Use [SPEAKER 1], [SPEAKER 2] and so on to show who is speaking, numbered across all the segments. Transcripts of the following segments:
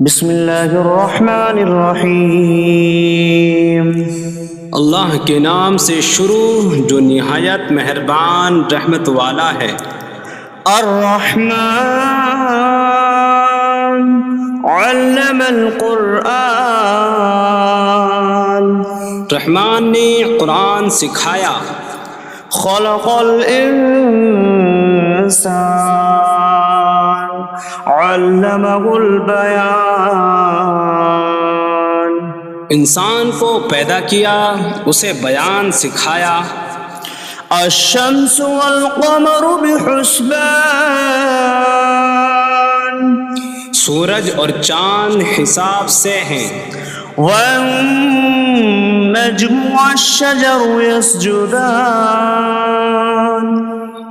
[SPEAKER 1] بسم اللہ الرحمن الرحیم۔
[SPEAKER 2] اللہ کے نام سے شروع جو نہایت مہربان رحمت والا ہے۔
[SPEAKER 1] الرحمن علم القرآن،
[SPEAKER 2] رحمان نے قرآن سکھایا۔
[SPEAKER 1] خلق الانسان علمہ البیان،
[SPEAKER 2] انسان کو پیدا کیا، اسے بیان سکھایا۔
[SPEAKER 1] الشمس والقمر بحسبان،
[SPEAKER 2] سورج اور چاند حساب سے ہیں۔
[SPEAKER 1] والنجم والشجر يسجدان،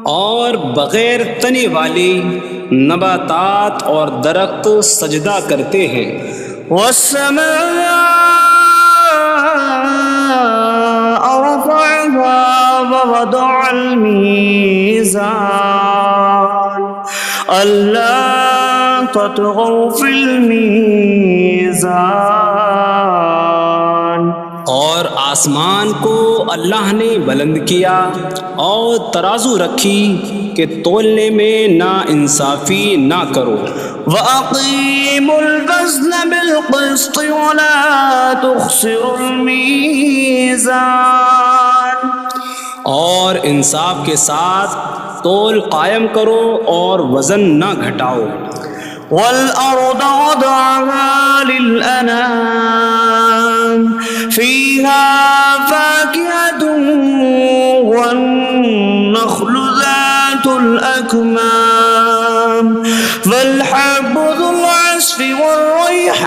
[SPEAKER 2] اور بغیر تنے والی نباتات اور درخت سجدہ کرتے ہیں۔
[SPEAKER 1] والسماء رفعها ووضع الميزان ألا تطغوا في الميزان،
[SPEAKER 2] اور آسمان کو اللہ نے بلند کیا اور ترازو رکھی کہ تولنے میں نا انصافی نہ کرو۔
[SPEAKER 1] وَأَقِيمُوا الْوَزْنَ بِالْقِسْطِ وَلَا تُخْسِرُوا الْمِيزَانَ،
[SPEAKER 2] اور انصاف کے ساتھ تول قائم کرو اور وزن نہ گھٹاؤ۔
[SPEAKER 1] وَالْأَرْضَ وَضَعَهَا لِلْأَنَامِ فِيهَا فَاكِهَةٌ وَالنَّخْلُ ذَاتُ الْأَكْمَامِ وَالْحَبُّ ذُو الْعَصْفِ وَالرَّيْحَانُ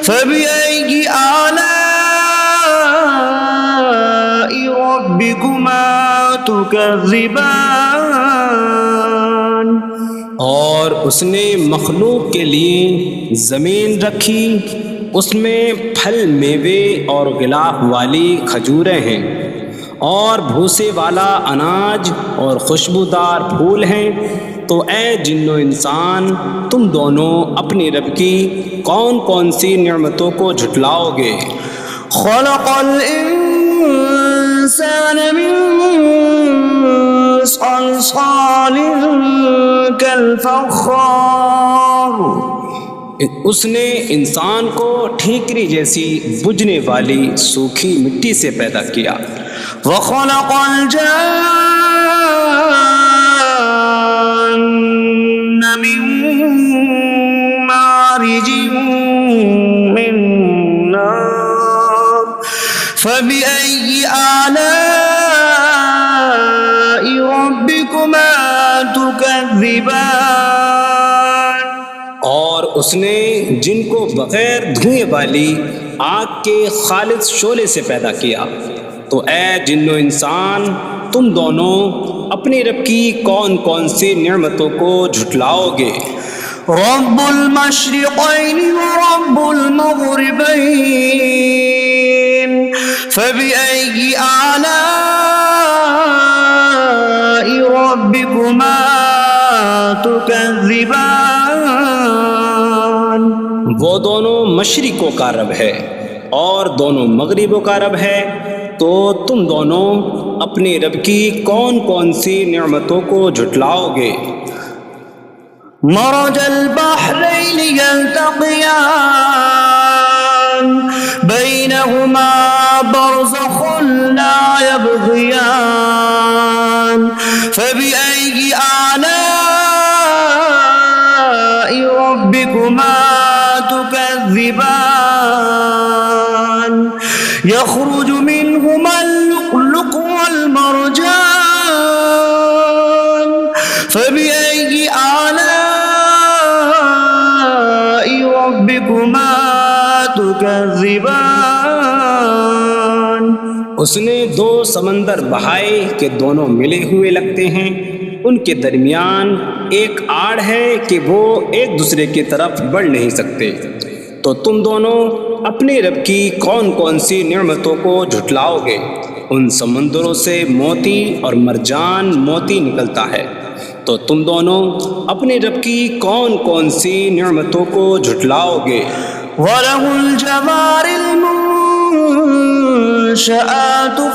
[SPEAKER 1] فَبِأَيِّ آلَاءِ رَبِّكُمَا تُكَذِّبَانِ،
[SPEAKER 2] اور اس نے مخلوق کے لیے زمین رکھی، اس میں پھل میوے اور غلاف والی کھجوریں ہیں، اور بھوسے والا اناج اور خوشبودار پھول ہیں۔ تو اے جن و انسان، تم دونوں اپنی رب کی کون کون سی نعمتوں کو جھٹلاؤ گے؟
[SPEAKER 1] خلق الانسان من صلصال کالفخار،
[SPEAKER 2] اس نے انسان کو ٹھیکری جیسی بجھنے والی سوکھی مٹی سے پیدا کیا۔
[SPEAKER 1] وخلق الجان من مارج من نار فبأي آلاء ربكما تكذبان،
[SPEAKER 2] اور اس نے جن کو بغیر دھوئیں والی آگ کے خالص شعلے سے پیدا کیا۔ تو اے جن و انسان، تم دونوں اپنی رب کی کون کون سی نعمتوں کو جھٹلاؤ گے؟
[SPEAKER 1] رب المشرقین ورب المغربین فبأي آلاء ربكما تكذبان،
[SPEAKER 2] وہ دونوں مشرقوں کا رب ہے اور دونوں مغربوں کا رب ہے، تو تم دونوں اپنی رب کی کون کون سی نعمتوں کو جھٹلاؤ گے؟
[SPEAKER 1] مرج البحرین یلتقیان بینہما برزخ لا یبغیان فبأي آلاء ربكما تكذبان، يخرج منهما اللؤلؤ والمرجان فبأي آلاء ربكما تكذبان،
[SPEAKER 2] اس نے دو سمندر بہائے کہ دونوں ملے ہوئے لگتے ہیں، ان کے درمیان ایک آڑ ہے کہ وہ ایک دوسرے کی طرف بڑھ نہیں سکتے۔ تو تم دونوں اپنی رب کی کون کون سی نعمتوں کو جھٹلاؤ گے؟ ان سمندروں سے موتی اور مرجان موتی نکلتا ہے، تو تم دونوں اپنے رب کی کون کون سی نعمتوں کو جھٹلاؤ گے؟
[SPEAKER 1] وَلَهُ الْجَوَارِ الْمُنشَآتُ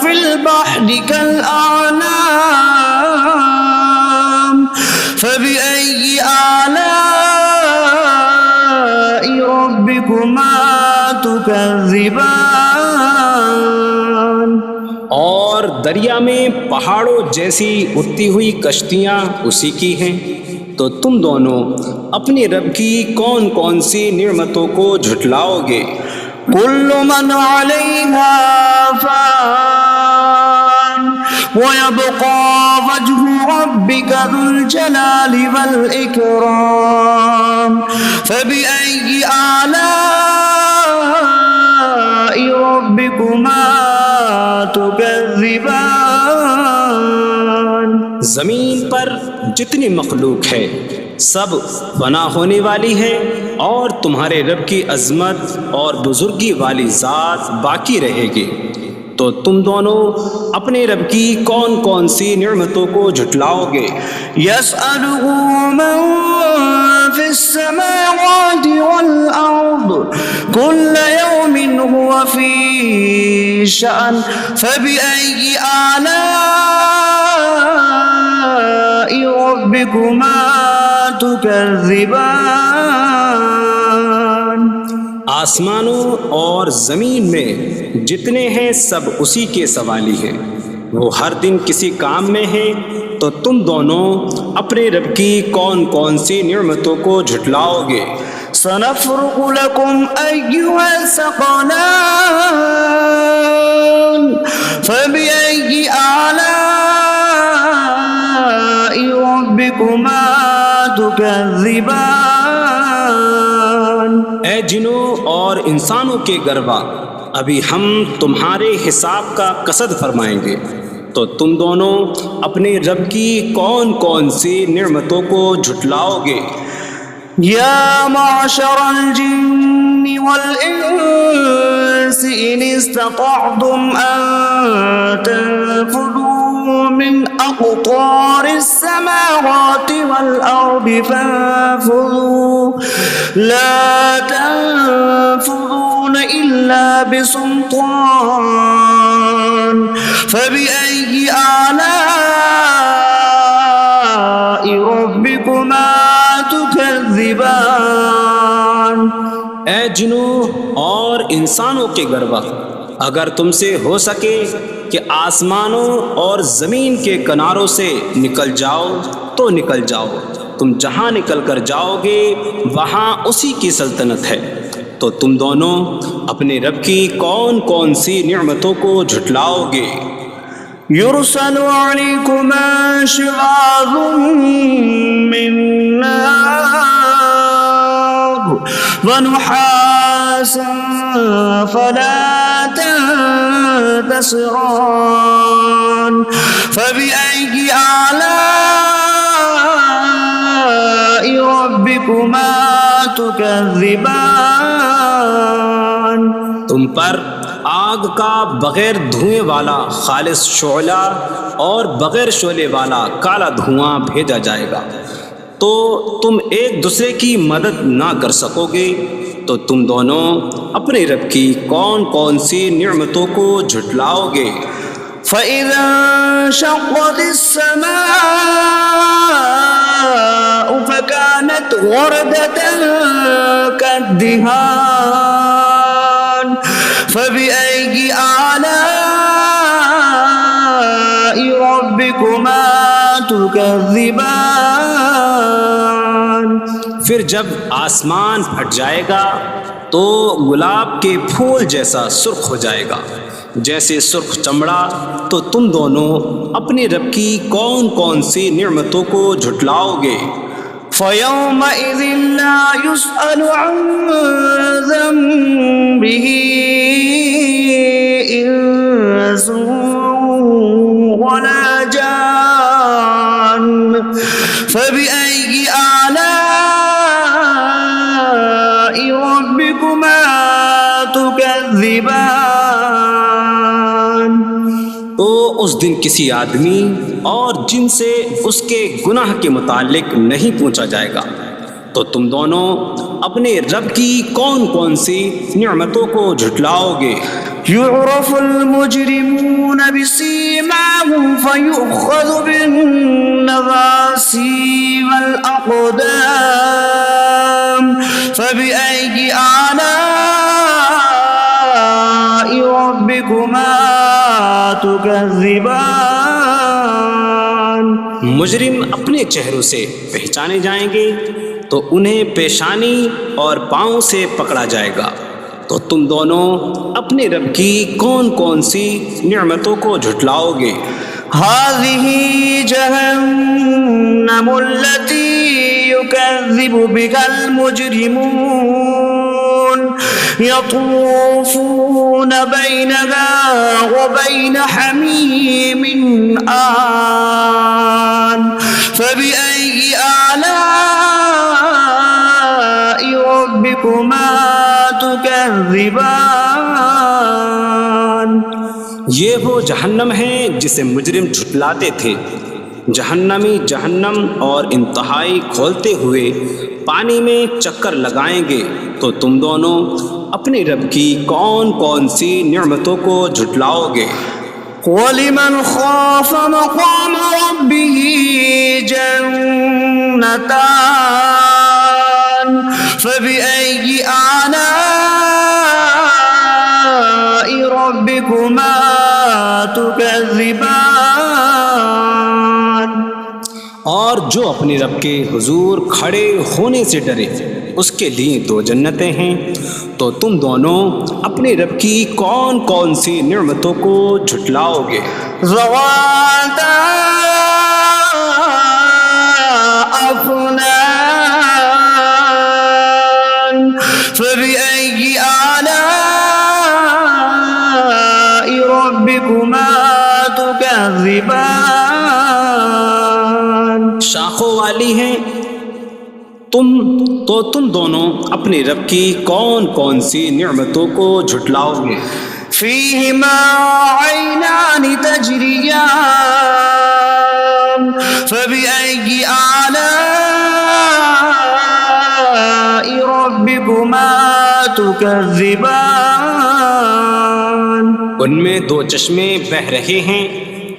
[SPEAKER 1] فِي الْبَحْرِ كَالْأَعْلَامِ فَبِأَيِّ آلَاءِ رَبِّكُمَا تُكَذِّبَانِ؟
[SPEAKER 2] اور دریا میں پہاڑوں جیسی اڑتی ہوئی کشتیاں اسی کی ہیں، تو تم دونوں اپنے رب کی کون کون سی نعمتوں کو جھٹلاؤ گے؟
[SPEAKER 1] كل من عليها فان ويبقى وجه ربك ذو الجلال والإكرام فبأي آلاء ربكما تكذبان؟
[SPEAKER 2] زمین پر جتنی مخلوق ہے سب فنا ہونے والی ہے، اور تمہارے رب کی عظمت اور بزرگی والی ذات باقی رہے گی، تو تم دونوں اپنے رب کی کون کون سی نعمتوں کو جھٹلاؤ گے؟
[SPEAKER 1] يسأله من في السماوات والأرض كل يوم هو في شأن فبأي آلاء ربكما تكذبان؟
[SPEAKER 2] آسمانوں اور زمین میں جتنے ہیں سب اسی کے سوالی ہیں، وہ ہر دن کسی کام میں ہیں، تو تم دونوں اپنے رب کی کون کون سی نعمتوں کو جھٹلاؤ گے؟
[SPEAKER 1] سنفرغ لكم أيها الثقلان فبأي آلاء ربكما تكذبان؟
[SPEAKER 2] اے جنوں اور انسانوں کے گروہ، ابھی ہم تمہارے حساب کا قصد فرمائیں گے، تو تم دونوں اپنے رب کی کون کون سی نعمتوں کو جھٹلاؤ گے؟
[SPEAKER 1] يا معشر الجن والإنس إن استطعتم أن تنفذوا من أقطار السماوات والأرض فانفذوا لا تنفذون إلا بسلطان فبأي آلاء ربكما تكذبان؟
[SPEAKER 2] اے جنوں اور انسانوں کے گروہ، اگر تم سے ہو سکے کہ آسمانوں اور زمین کے کناروں سے نکل جاؤ تو نکل جاؤ، تم جہاں نکل کر جاؤ گے وہاں اسی کی سلطنت ہے، تو تم دونوں اپنے رب کی کون کون سی نعمتوں کو جھٹلاؤ گے؟
[SPEAKER 1] يرسل عليكما شواظ من نار ونحاس فلا تنتصران فبأي آلاء ربكما تكذبان؟
[SPEAKER 2] تم پر آگ کا بغیر دھوئیں والا خالص شعلہ اور بغیر شعلے والا کالا دھواں بھیجا جائے گا، تو تم ایک دوسرے کی مدد نہ کر سکو گے، تو تم دونوں اپنے رب کی کون کون سی نعمتوں کو جھٹلاؤ گے؟
[SPEAKER 1] فَإِذَا انشَقَّتِ السَّمَاءُ فَكَانَتْ وَرْدَةً كَالدِّهَانِ فَبِأَيِّ آلَاءِ رَبِّكُمَا تُكَذِّبَانِ؟
[SPEAKER 2] پھر جب آسمان پھٹ جائے گا تو گلاب کے پھول جیسا سرخ ہو جائے گا جیسے سرخ چمڑا، تو تم دونوں اپنے رب کی کون کون سی نعمتوں کو جھٹلاؤ گے؟
[SPEAKER 1] فَيَوْمَئِذٍ لَا يُسْأَلُ عَنْ ذَنبِهِ إِنسٌ وَلَا جَانٌّ فَبِأَيِّ آلَاءِ رَبِّكُمَا تُكَذِّبَانِ؟
[SPEAKER 2] تو اس دن کسی آدمی اور جن سے اس کے گناہ کے متعلق نہیں پوچھا جائے گا۔ تو تم دونوں اپنے رب کی کون کون سی نعمتوں کو جھٹلاؤ گے؟
[SPEAKER 1] يعرف المجرمون بسيماهم فيؤخذ بالنواصي والأقدام فبأي آلاء ربكما تكذبان۔
[SPEAKER 2] مجرم اپنے چہروں سے پہچانے جائیں گے تو انہیں پیشانی اور پاؤں سے پکڑا جائے گا۔ تو تم دونوں اپنے رب کی کون کون سی نعمتوں کو جھٹلاؤ گے؟
[SPEAKER 1] هذه جهنم التي يكذب بها المجرمون يطوفون بينها وبين حميم آن فبأي آلاء ربكما تكذبان۔
[SPEAKER 2] یہ وہ جہنم ہے جسے مجرم جھٹلاتے تھے۔ جہنمی جہنم اور انتہائی کھولتے ہوئے پانی میں چکر لگائیں گے۔ تو تم دونوں اپنے رب کی کون کون سی نعمتوں کو جھٹلاؤ گے؟
[SPEAKER 1] وَلِمَنْ خَافَ مَقَامَ رَبِّهِ جَنَّتَانِ فَبِأَيِّ آلَاءِ رَبِّكُمَا تُكَذِّبَانِ۔
[SPEAKER 2] اور جو اپنے رب کے حضور کھڑے ہونے سے ڈرے اس کے لیے دو جنتیں ہیں۔ تو تم دونوں اپنے رب کی کون کون سی نعمتوں کو جھٹلاؤ گے؟
[SPEAKER 1] ذواتا أفنان فبأي آلاء ربكما تكذبان۔
[SPEAKER 2] شاخوں والی ہیں۔ تم دونوں اپنے رب کی کون کون سی نعمتوں کو جھٹلاؤ گے؟
[SPEAKER 1] فيهما عينان تجريان فبأي آلاء ربكما تكذبان۔
[SPEAKER 2] ان میں دو چشمے بہہ رہے ہیں۔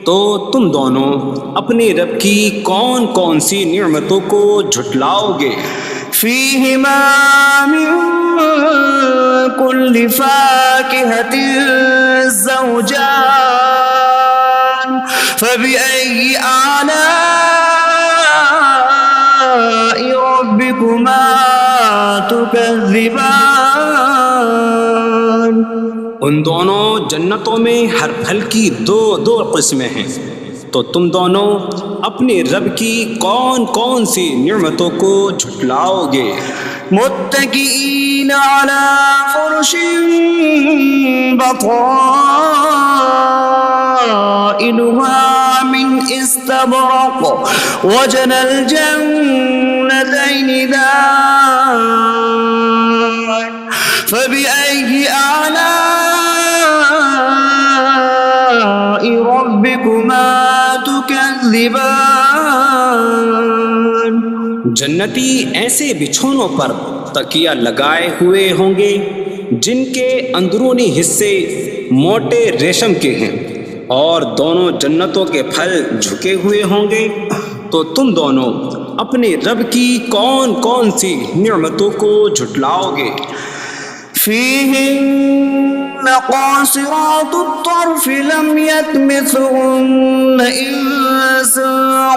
[SPEAKER 2] تو تم دونوں اپنے رب کی کون کون سی نعمتوں کو جھٹلاؤ گے؟
[SPEAKER 1] فيهما من كل فاكهة زوجان فبأي آلاء ربكما تكذبان۔
[SPEAKER 2] ان دونوں جنتوں میں ہر پھل کی دو قسمیں ہیں۔ تو تم دونوں اپنے رب کی کون کون سی نعمتوں کو جھٹلاؤ گے؟
[SPEAKER 1] متكئين على فرش بطائنها من استبرق وجنى الجنتين دان فبأي آلاء ربكما تكذبان۔
[SPEAKER 2] جنتی ایسے بچھونوں پر تکیہ لگائے ہوئے ہوں گے جن کے اندرونی حصے موٹے ریشم کے ہیں، اور دونوں جنتوں کے پھل جھکے ہوئے ہوں گے۔ تو تم دونوں اپنے رب کی کون کون سی نعمتوں کو جھٹلاؤ گے؟
[SPEAKER 1] فيهن قاصرات الطرف لم يطمثهن إنس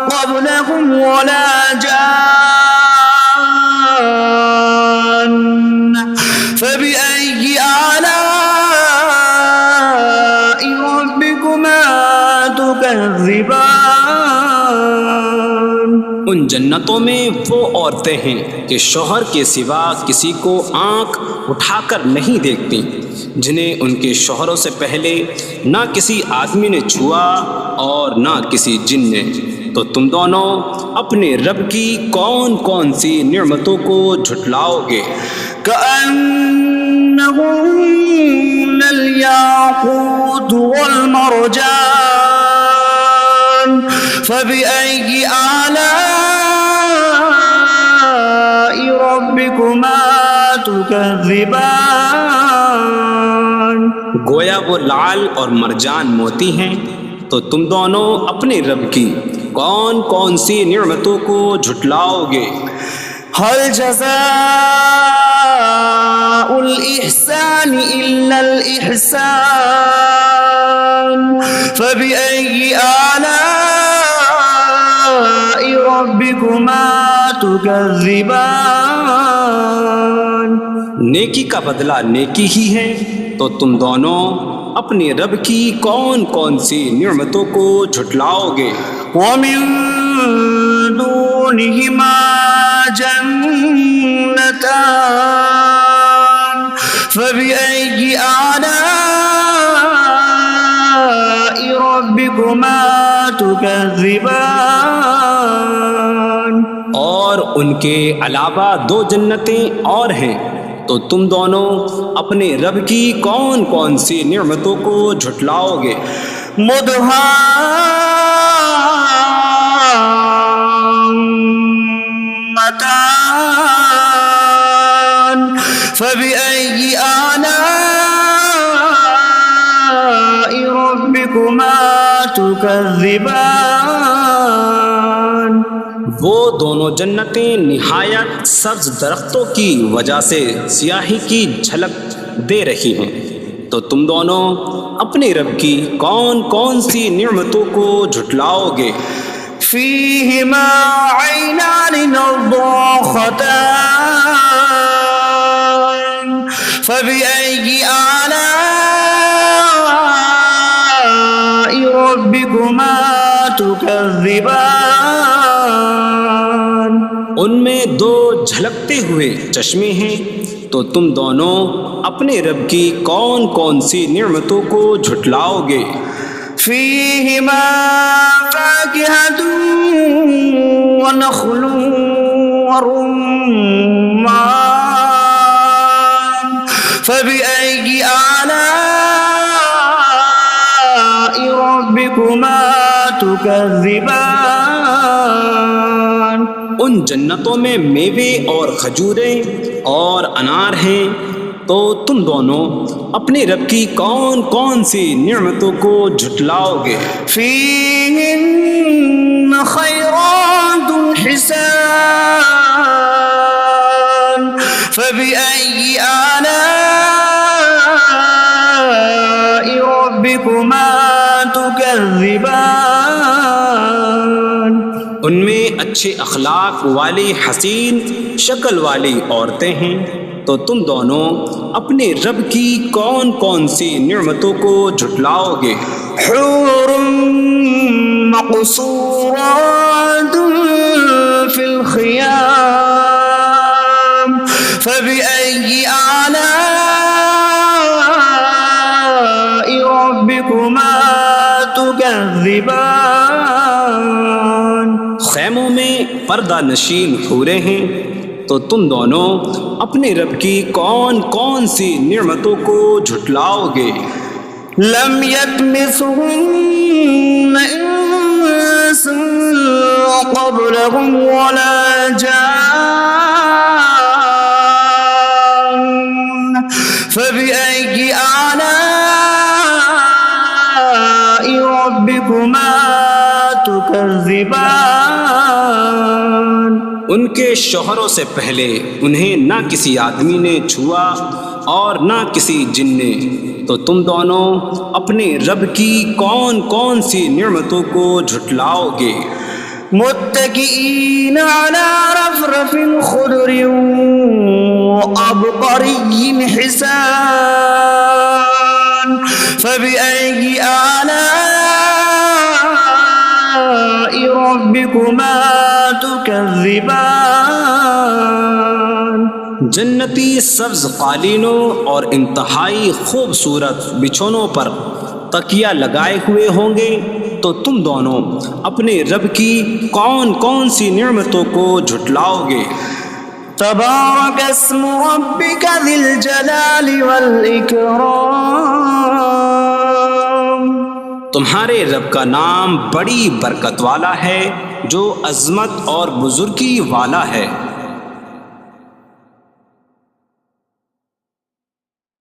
[SPEAKER 1] قبلهم ولا جان فبأي آلاء ربكما تكذبان۔
[SPEAKER 2] ان جنتوں میں وہ عورتیں ہیں کہ شوہر کے سوا کسی کو آنکھ اٹھا کر نہیں دیکھتی، جنہیں ان کے شوہروں سے پہلے نہ کسی آدمی نے چھوا اور نہ کسی جن نے۔ تو تم دونوں اپنے رب کی کون کون سی نعمتوں کو جھٹلاؤ گے؟
[SPEAKER 1] كأنهن الياقوت والمرجان فبأي آلاء ربكما تكذبان
[SPEAKER 2] گویا وہ لعل اور مرجان موتی ہیں، تو تم دونوں اپنے رب کی کون کون سی نعمتوں کو جھٹلاؤ گے؟
[SPEAKER 1] هل جزاء الإحسان إلا الإحسان فبأي آلاء ربكما تكذبان
[SPEAKER 2] نیکی کا بدلہ نیکی ہی ہے، تو تم دونوں اپنے رب کی کون کون سی نعمتوں کو جھٹلاؤ گے؟
[SPEAKER 1] ومن دونهما جنتان فبأي آلاء ربكما تكذبان
[SPEAKER 2] اور ان کے علاوہ دو جنتیں اور ہیں، تو تم دونوں اپنے رب کی کون کون سی نعمتوں کو جھٹلاؤ گے؟
[SPEAKER 1] مدهامتان فبأي آلاء ربكما تكذبان
[SPEAKER 2] وہ دونوں جنتیں نہایت سبز درختوں کی وجہ سے سیاہی کی جھلک دے رہی ہیں، تو تم دونوں اپنے رب کی کون کون سی نعمتوں کو جھٹلاؤ گے؟
[SPEAKER 1] فيهما عينان نضاختان فبأي آلاء ربكما تكذبان
[SPEAKER 2] ان میں دو جھلکتے ہوئے چشمے ہیں، تو تم دونوں اپنے رب کی کون کون سی نعمتوں کو جھٹلاؤ گے؟
[SPEAKER 1] فيهما فاكهة ونخل ورمان فبأي آلاء ربكما تكذبان
[SPEAKER 2] ان جنتوں میں میوے اور کھجوریں اور انار ہیں، تو تم دونوں اپنے رب کی کون کون سی نعمتوں کو جھٹلاؤ گے؟
[SPEAKER 1] فيهن خيرات حسان فبأي آلاء ربكما تكذبان
[SPEAKER 2] ان میں اچھے اخلاق والی حسین شکل والی عورتیں ہیں، تو تم دونوں اپنے رب کی کون کون سی نعمتوں کو جھٹلاؤ گے؟
[SPEAKER 1] حور مقصورات في الخيام فبأي آلاء ربكما تكذبان
[SPEAKER 2] خیموں میں پردہ نشین حوریں ہیں، تو تم دونوں اپنے رب کی کون کون سی نعمتوں کو جھٹلاؤ گے؟
[SPEAKER 1] لم يطمثهن انس قبلهم ولا جان فبأي آلاء ربكما تكذبان
[SPEAKER 2] ان کے شوہروں سے پہلے انہیں نہ کسی آدمی نے چھوا اور نہ کسی جن نے، تو تم دونوں اپنے رب کی کون کون سی نعمتوں کو جھٹلاؤ گے؟
[SPEAKER 1] متكئين على رفرف خضر وعبقري حسان فبأي آلاء ربكما تكذبان
[SPEAKER 2] جنتی سبز قالینوں اور انتہائی خوبصورت بچھونوں پر تکیہ لگائے ہوئے ہوں گے، تو تم دونوں اپنے رب کی کون کون سی نعمتوں کو جھٹلاؤ گے؟
[SPEAKER 1] تبارك اسم ربك ذي الجلال والإكرام
[SPEAKER 2] تمہارے رب کا نام بڑی برکت والا ہے جو عظمت اور بزرگی والا ہے۔